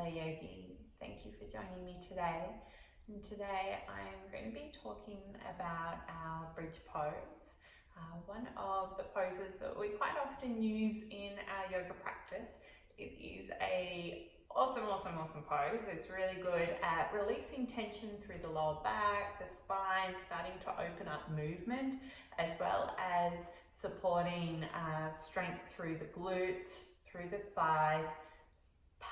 Hello Yogi, thank you for joining me today. And today I'm going to be talking about our bridge pose. One of the poses that we quite often use in our yoga practice. It is a awesome pose. It's really good at releasing tension through the lower back, the spine, starting to open up movement, as well as supporting strength through the glutes, through the thighs,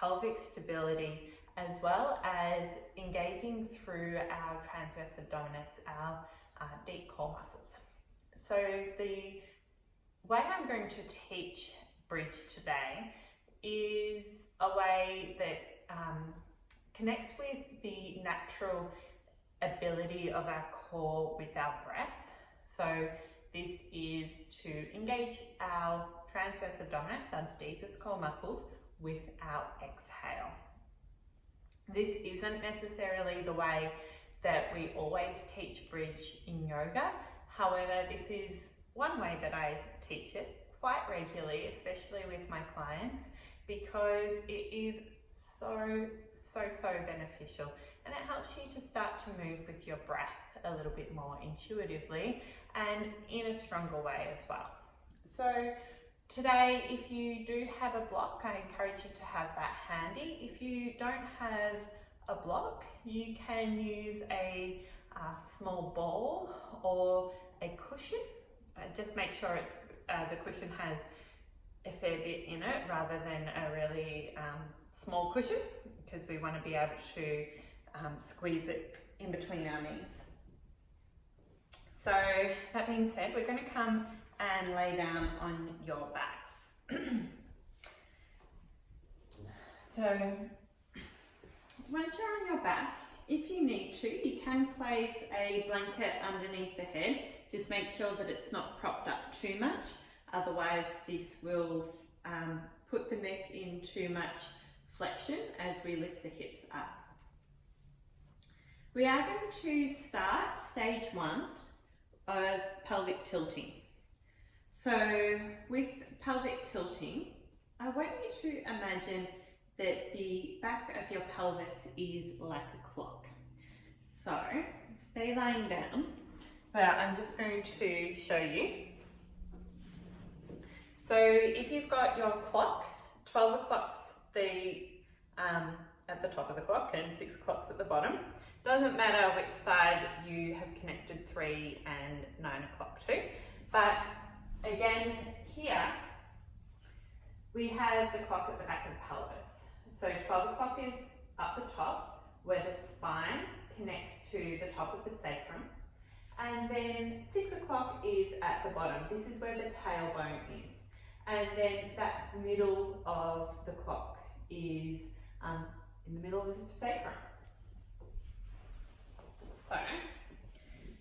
pelvic stability, as well as engaging through our transverse abdominis, our deep core muscles. So the way I'm going to teach bridge today is a way that connects with the natural ability of our core with our breath. So this is to engage our transverse abdominis, our deepest core muscles, with our exhale. This isn't necessarily the way that we always teach bridge in yoga. However, this is one way that I teach it quite regularly, especially with my clients, because it is so beneficial, and it helps you to start to move with your breath a little bit more intuitively and in a stronger way as well. So today, if you do have a block, I encourage you to have that handy. If you don't have a block, you can use a small ball or a cushion. Just make sure it's the cushion has a fair bit in it rather than a really small cushion, because we want to be able to squeeze it in between our knees. So that being said, we're going to come and lay down on your backs. So once you're on your back, if you need to, you can place a blanket underneath the head. Just make sure that it's not propped up too much, otherwise this will put the neck in too much flexion as we lift the hips up. We are going to start stage 1 of pelvic tilting. So with pelvic tilting, I want you to imagine that the back of your pelvis is like a clock. So stay lying down, but I'm just going to show you. So if you've got your clock, 12 o'clock's at the top of the clock and 6 o'clock's at the bottom. Doesn't matter which side you have connected 3 and 9 o'clock to, but again, here we have the clock at the back of the pelvis. So 12 o'clock is up the top, where the spine connects to the top of the sacrum. And then 6 o'clock is at the bottom. This is where the tailbone is. And then that middle of the clock is in the middle of the sacrum. So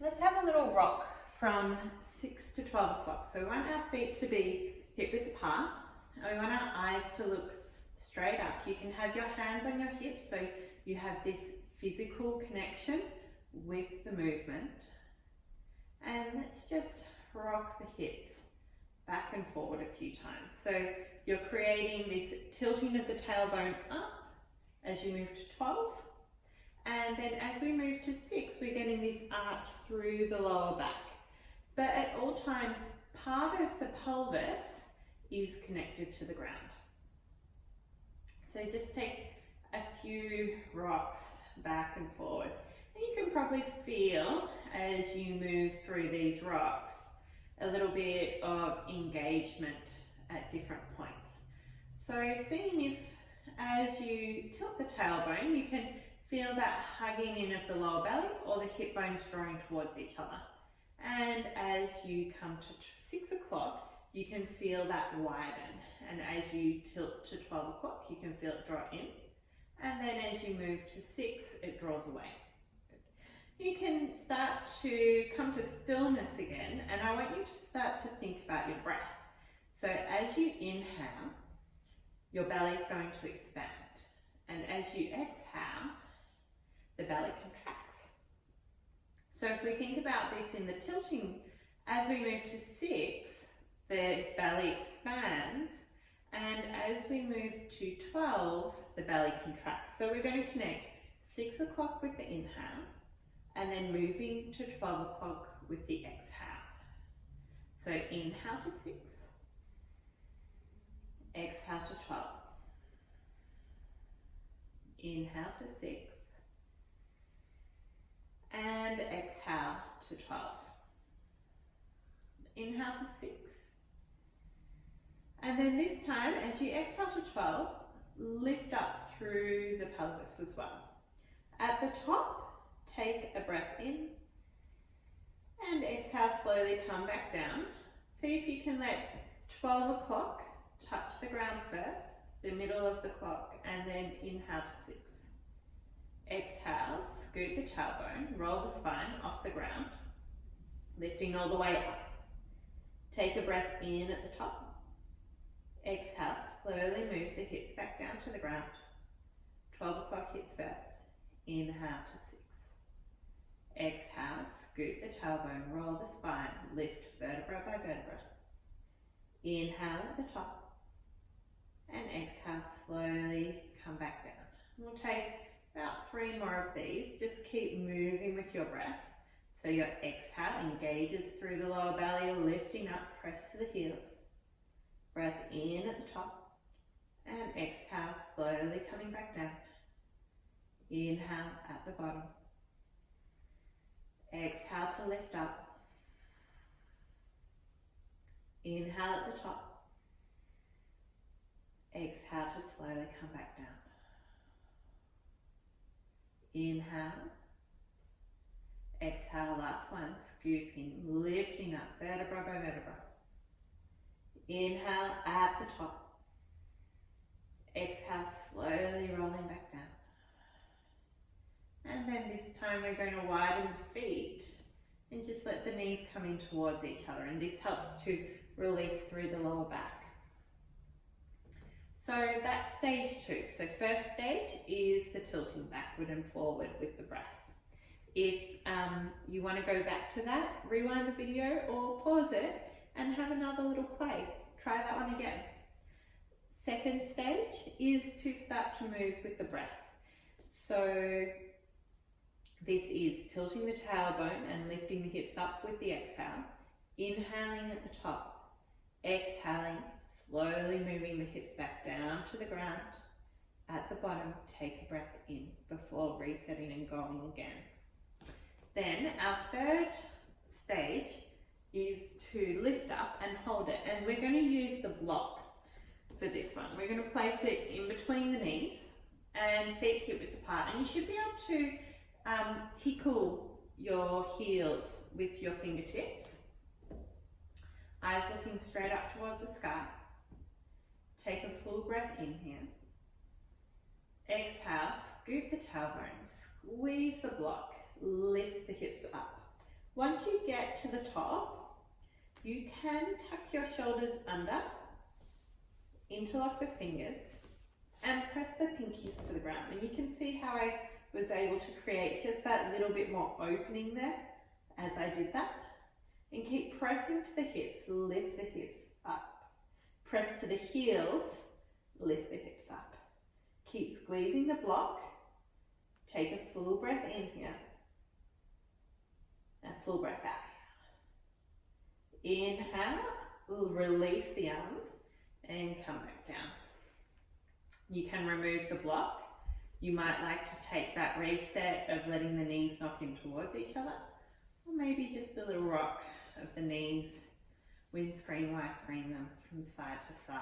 let's have a little rock from 6 to 12 o'clock. So we want our feet to be hip width apart, and we want our eyes to look straight up. You can have your hands on your hips, so you have this physical connection with the movement. And let's just rock the hips back and forward a few times. So you're creating this tilting of the tailbone up as you move to 12. And then as we move to 6, we're getting this arch through the lower back. But at all times, part of the pelvis is connected to the ground. So just take a few rocks back and forward. And you can probably feel, as you move through these rocks, a little bit of engagement at different points. So seeing if, as you tilt the tailbone, you can feel that hugging in of the lower belly or the hip bones drawing towards each other. And as you come to 6 o'clock, you can feel that widen. And as you tilt to 12 o'clock, you can feel it draw in. And then as you move to 6, it draws away. You can start to come to stillness again, and I want you to start to think about your breath. So as you inhale, your belly is going to expand. And as you exhale, the belly contracts. So if we think about this in the tilting, as we move to 6, the belly expands, And as we move to 12, the belly contracts. So we're going to connect 6 o'clock with the inhale and then moving to 12 o'clock with the exhale. So inhale to 6, exhale to 12. Inhale to 6 and exhale to 12. Inhale to 6. And then this time, as you exhale to 12, lift up through the pelvis as well. At the top, take a breath in and exhale, slowly come back down. See if you can let 12 o'clock touch the ground first, the middle of the clock, and then inhale to 6. Exhale, scoot the tailbone, roll the spine off the ground, lifting all the way up. Take a breath in at the top. Exhale, slowly move the hips back down to the ground. 12 o'clock hits first. Inhale to 6. Exhale, scoot the tailbone, roll the spine, lift vertebra by vertebra. Inhale at the top. And exhale, slowly come back down. We'll take about 3 more of these. Just keep moving with your breath. So your exhale engages through the lower belly, lifting up, press to the heels. Breath in at the top and exhale, slowly coming back down. Inhale at the bottom. Exhale to lift up. Inhale at the top. Exhale to slowly come back down. Inhale. Exhale, last one, scooping, lifting up, vertebra by vertebra. Inhale at the top. Exhale, slowly rolling back down. And then this time we're going to widen the feet and just let the knees come in towards each other. And this helps to release through the lower back. So that's stage 2. So first stage is the tilting backward and forward with the breath. If you want to go back to that, rewind the video or pause it and have another little play. Try that one again. Second stage is to start to move with the breath. So this is tilting the tailbone and lifting the hips up with the exhale. Inhaling at the top. Exhaling, slowly moving the hips back down to the ground. At the bottom, take a breath in before resetting and going again. Then our third stage is to lift up and hold it, and we're going to use the block for this one. We're going to place it in between the knees and feet hip width apart, and you should be able to tickle your heels with your fingertips. Eyes looking straight up towards the sky. Take a full breath in here. Exhale, scoop the tailbone, squeeze the block, lift the hips up. Once you get to the top, you can tuck your shoulders under, interlock the fingers, and press the pinkies to the ground. And you can see how I was able to create just that little bit more opening there as I did that. And keep pressing to the hips, lift the hips up. Press to the heels, lift the hips up. Keep squeezing the block. Take a full breath in here. And full breath out. Inhale, release the arms and come back down. You can remove the block. You might like to take that reset of letting the knees knock in towards each other, or maybe just a little rock of the knees, windscreen wipering them from side to side.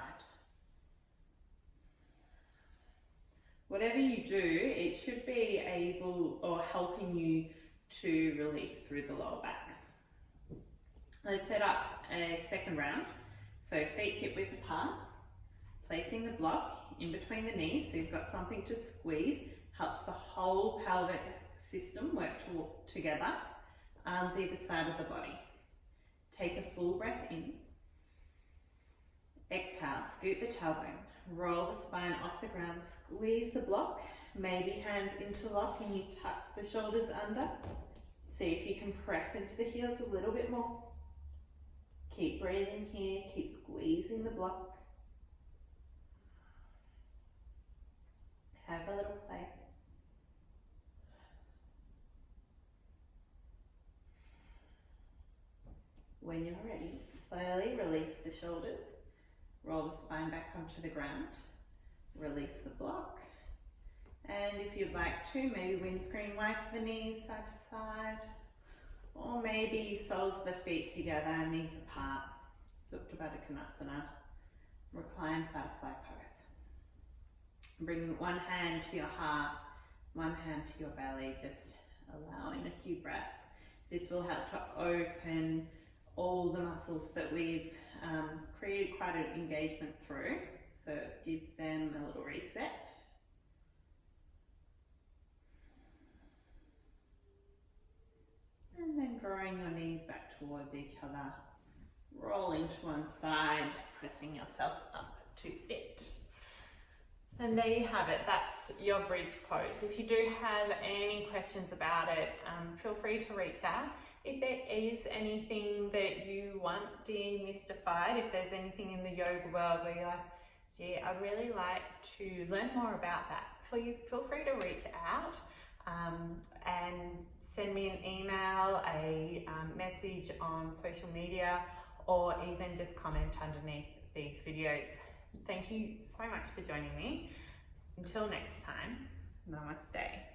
Whatever you do, it should be able or helping you to release through the lower back. Let's set up a second round. So feet hip width apart, placing the block in between the knees so you've got something to squeeze, helps the whole pelvic system work together. Arms either side of the body. Take a full breath in. Exhale, scoot the tailbone, roll the spine off the ground, squeeze the block, maybe hands interlock and you tuck the shoulders under. See if you can press into the heels a little bit more. Keep breathing here, keep squeezing the block. When you're ready, slowly release the shoulders, roll the spine back onto the ground, release the block, and if you'd like to, maybe windscreen wipe the knees side to side, or maybe soles of the feet together, knees apart, Setu Bandha Sarvangasana, reclined butterfly pose. Bring one hand to your heart, one hand to your belly, just allowing a few breaths. This will help to open all the muscles that we've created quite an engagement through, so it gives them a little reset. And then drawing your knees back towards each other, rolling to one side, pressing yourself up to sit. And there you have it, that's your bridge pose. If you do have any questions about it, feel free to reach out. If there is anything that you want demystified, if there's anything in the yoga world where you're like, gee, I'd really like to learn more about that, please feel free to reach out and send me an email, a message on social media, or even just comment underneath these videos. Thank you so much for joining me. Until next time, namaste.